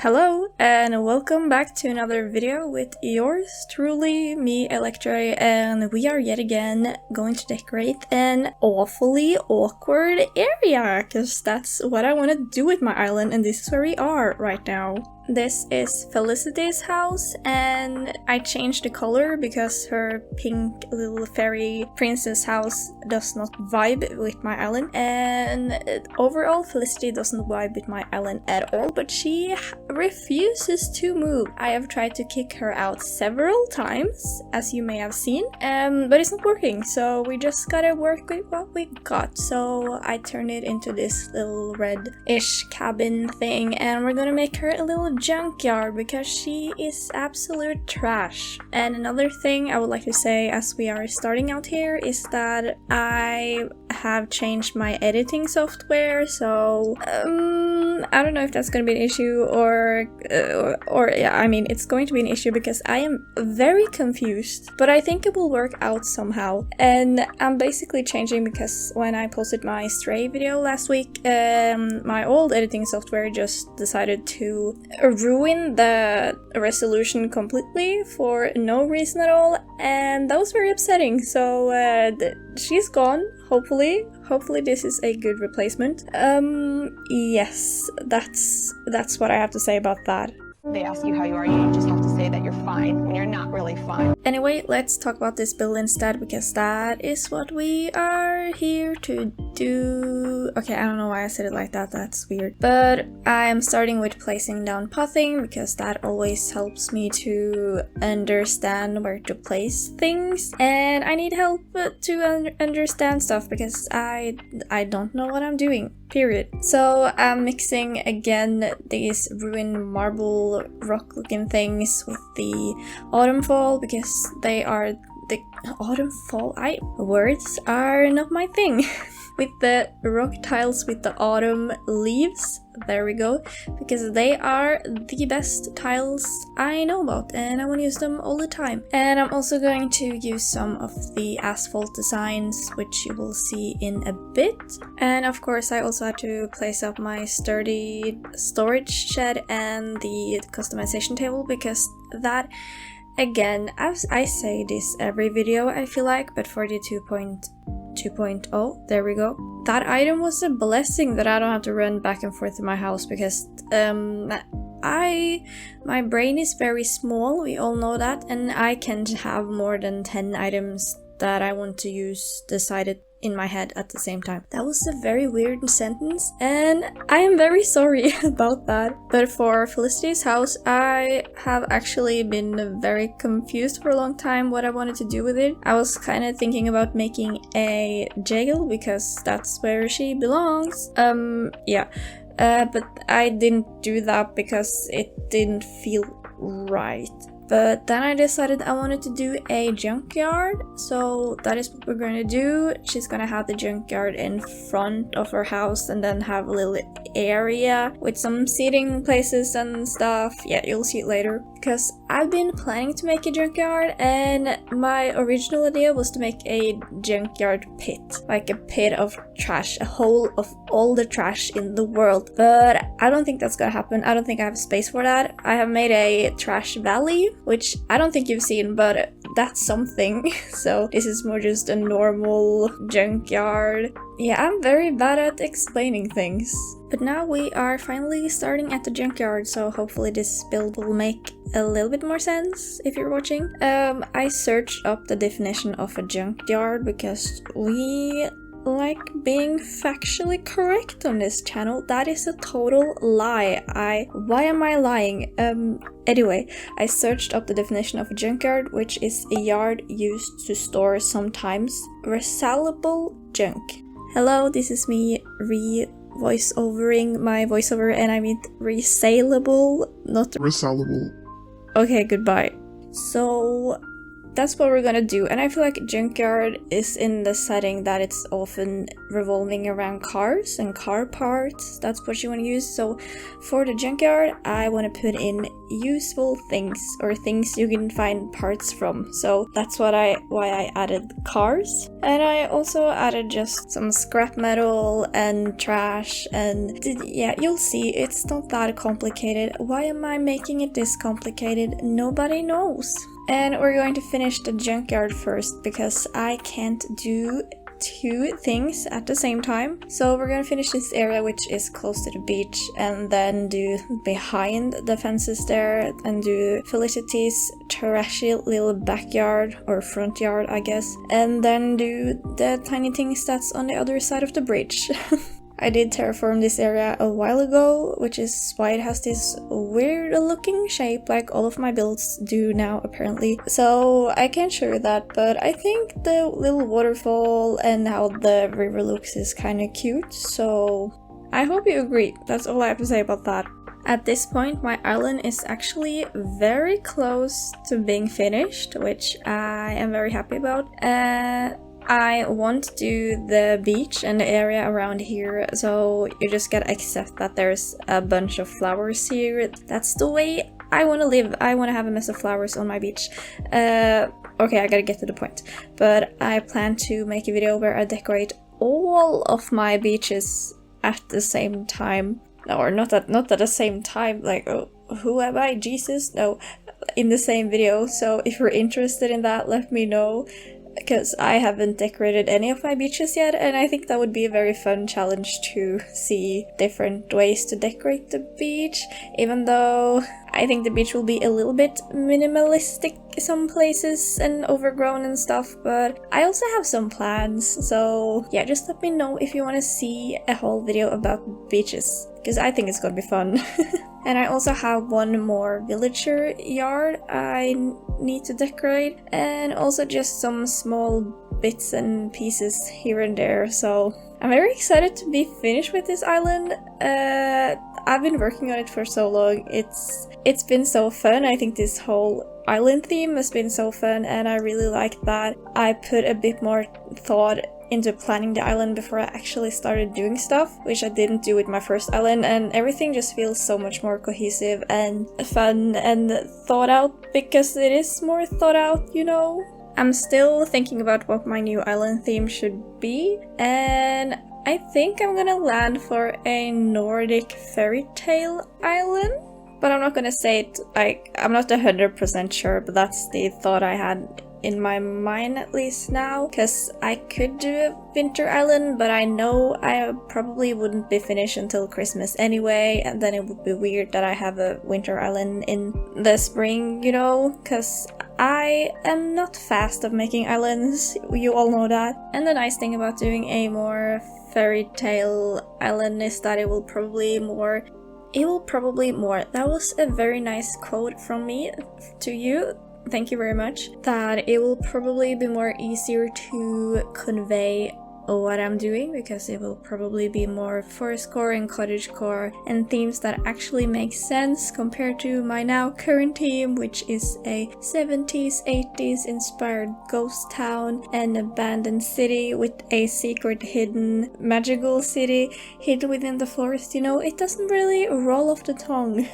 Hello and welcome back to another video with yours truly, me Electra, and we are yet again going to decorate an awfully awkward area because that's what I want to do with my island, and this is where we are right now. This is Felicity's house, and I changed the color because her pink little fairy princess house does not vibe with my island, and overall Felicity doesn't vibe with my island at all, but she refuses to move. I have tried to kick her out several times, as you may have seen, but it's not working, so we just gotta work with what we got. So I turned it into this little red-ish cabin thing, and we're gonna make her a little junkyard because she is absolute trash. And another thing I would like to say as we are starting out here is that I have changed my editing software, so I don't know if that's gonna be an issue or yeah, I mean it's going to be an issue because I am very confused, but I think it will work out somehow. And I'm basically changing because when I posted my Stray video last week, my old editing software just decided to ruin the resolution completely for no reason at all, and that was very upsetting. So she's gone. Hopefully this is a good replacement. Yes, that's what I have to say about that. They ask you how you are, you just have to say that you're fine when you're not really fine. Anyway, let's talk about this build instead, because that is what we are here to do. Okay, I don't know why I said it like that, that's weird. But I'm starting with placing down pathing because that always helps me to understand where to place things. And I need help to understand stuff because I don't know what I'm doing. Period. So I'm mixing again these ruined marble rock looking things with the autumn fall because they are the autumn fall. Words are not my thing. With the rock tiles with the autumn leaves, there we go, because they are the best tiles I know about and I want to use them all the time. And I'm also going to use some of the asphalt designs, which you will see in a bit. And of course I also had to place up my sturdy storage shed and the customization table because that, again, as I say this every video I feel like, but for the 2.0, there we go. That item was a blessing that I don't have to run back and forth in my house because my brain is very small, we all know that, and I can't have more than 10 items that I want to use decided in my head at the same time. That was a very weird sentence and I am very sorry about that. But for Felicity's house, I have actually been very confused for a long time what I wanted to do with it. I was kind of thinking about making a jail because that's where she belongs. But I didn't do that because it didn't feel right. But then I decided I wanted to do a junkyard, so that is what we're going to do. She's gonna have the junkyard in front of her house and then have a little area with some seating places and stuff. Yeah, you'll see it later. Because I've been planning to make a junkyard and my original idea was to make a junkyard pit. Like a pit of trash, a hole of all the trash in the world. But I don't think that's gonna happen. I don't think I have space for that. I have made a trash valley, which I don't think you've seen, but that's something. So this is more just a normal junkyard. Yeah, I'm very bad at explaining things. But now we are finally starting at the junkyard, so hopefully this build will make a little bit more sense if you're watching. I searched up the definition of a junkyard because we like being factually correct on this channel. That is a total lie. Why am I lying? Anyway, I searched up the definition of a junkyard, which is a yard used to store sometimes resellable junk. Hello, this is me voiceovering my voiceover, and I mean resellable, not resellable. Okay, goodbye. So that's what we're gonna do. And I feel like Junkyard is in the setting that it's often revolving around cars and car parts. That's what you want to use. So for the Junkyard, I want to put in useful things, or things you can find parts from. So that's why I added cars. And I also added just some scrap metal and trash, and yeah, you'll see it's not that complicated. Why am I making it this complicated? Nobody knows. And we're going to finish the Junkyard first, because I can't do two things at the same time. So we're gonna finish this area which is close to the beach, and then do behind the fences there, and do Felicity's trashy little backyard, or front yard I guess, and then do the tiny things that's on the other side of the bridge. I did terraform this area a while ago, which is why it has this weird looking shape like all of my builds do now apparently. So I can't show you that, but I think the little waterfall and how the river looks is kind of cute, so I hope you agree. That's all I have to say about that. At this point, my island is actually very close to being finished, which I am very happy about. I want to do the beach and the area around here, so you just gotta accept that there's a bunch of flowers here. That's the way I want to live. I want to have a mess of flowers on my beach. Okay, I gotta get to the point. But I plan to make a video where I decorate all of my beaches at the same time. Or not at the same time, like, oh, who am I, Jesus? No, in the same video. So if you're interested in that, let me know, because I haven't decorated any of my beaches yet, and I think that would be a very fun challenge to see different ways to decorate the beach, even though I think the beach will be a little bit minimalistic some places and overgrown and stuff, but I also have some plans, so yeah, just let me know if you want to see a whole video about beaches, because I think it's gonna be fun. And I also have one more villager yard I need to decorate, and also just some small bits and pieces here and there, so I'm very excited to be finished with this island. I've been working on it for so long. It's been so fun. I think this whole island theme has been so fun, and I really like that I put a bit more thought into planning the island before I actually started doing stuff, which I didn't do with my first island, and everything just feels so much more cohesive and fun and thought out, because it is more thought out, you know? I'm still thinking about what my new island theme should be, and I think I'm gonna land for a Nordic fairy tale island. But I'm not gonna say it, like, I'm not 100% sure, but that's the thought I had in my mind at least now, because I could do a winter island, but I know I probably wouldn't be finished until Christmas anyway, and then it would be weird that I have a winter island in the spring, you know, because I am not fast of making islands, you all know that. And the nice thing about doing a more fairy tale island is that it will probably more, that was a very nice quote from me to you. Thank you very much. That it will probably be more easier to convey what I'm doing, because it will probably be more forest core and cottage core and themes that actually make sense compared to my now current theme, which is a 70s 80s inspired ghost town and abandoned city with a secret hidden magical city hid within the forest. You know, it doesn't really roll off the tongue.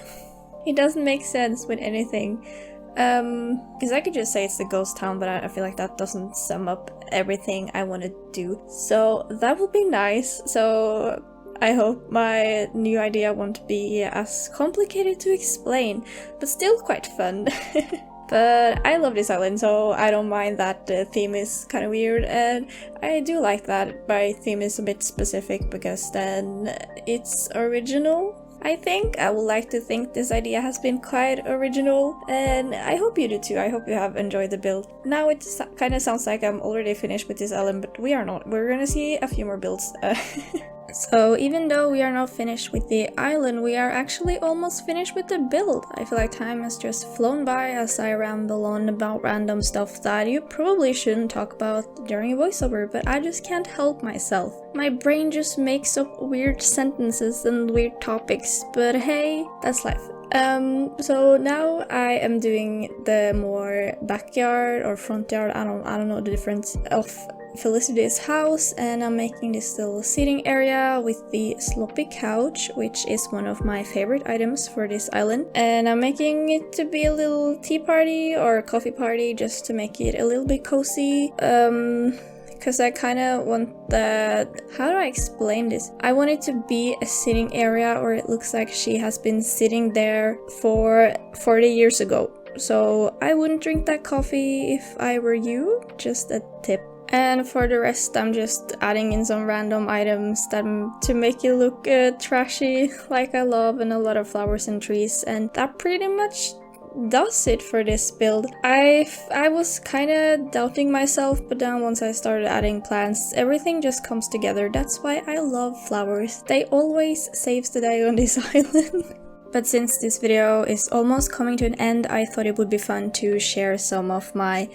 It doesn't make sense with anything. Because I could just say it's the ghost town, but I feel like that doesn't sum up everything I want to do. So that would be nice. So I hope my new idea won't be as complicated to explain, but still quite fun. But I love this island, so I don't mind that the theme is kind of weird, and I do like that my theme is a bit specific, because then it's original. I think I would like to think this idea has been quite original, and I hope you do too. I hope you have enjoyed the build. Now it kind of sounds like I'm already finished with this island, but we are not. We're gonna see a few more builds. So even though we are not finished with the island, we are actually almost finished with the build. I feel like time has just flown by as I ramble on about random stuff that you probably shouldn't talk about during a voiceover, but I just can't help myself. My brain just makes up weird sentences and weird topics, but hey, that's life. So now I am doing the more backyard or front yard, I don't know the difference, of Felicity's house, and I'm making this little seating area with the sloppy couch, which is one of my favorite items for this island. And I'm making it to be a little tea party or coffee party just to make it a little bit cozy. Because I kind of want that, how do I explain this? I want it to be a sitting area, or it looks like she has been sitting there for 40 years ago. So I wouldn't drink that coffee if I were you, just a tip. And for the rest, I'm just adding in some random items to make it look trashy, like I love, and a lot of flowers and trees, and that pretty much does it for this build. I was kind of doubting myself, but then once I started adding plants, everything just comes together. That's why I love flowers. They always saves the day on this island. But since this video is almost coming to an end, I thought it would be fun to share some of my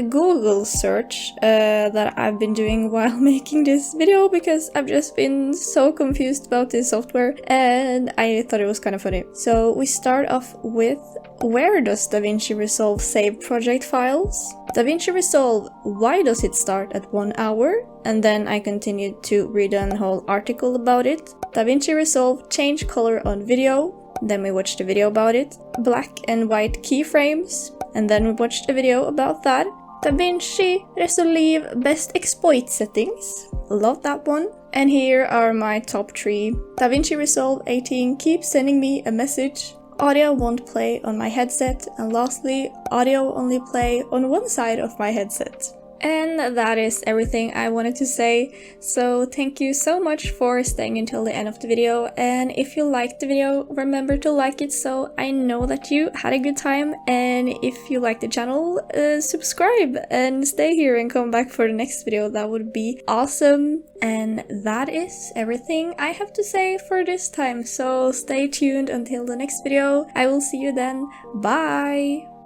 Google search that I've been doing while making this video, because I've just been so confused about this software and I thought it was kind of funny. So we start off with, where does DaVinci Resolve save project files? DaVinci Resolve, why does it start at 1 hour? And then I continued to read a whole article about it. DaVinci Resolve change color on video. Then we watched a video about it. Black and white keyframes. And then we watched a video about that. DaVinci Resolve best exploit settings. Love that one. And here are my top 3. DaVinci Resolve 18 keeps sending me a message. Audio won't play on my headset. And lastly, audio only play on one side of my headset. And that is everything I wanted to say, so thank you so much for staying until the end of the video, and if you liked the video, remember to like it so I know that you had a good time, and if you like the channel, subscribe and stay here and come back for the next video. That would be awesome. And that is everything I have to say for this time, so stay tuned until the next video. I will see you then. Bye!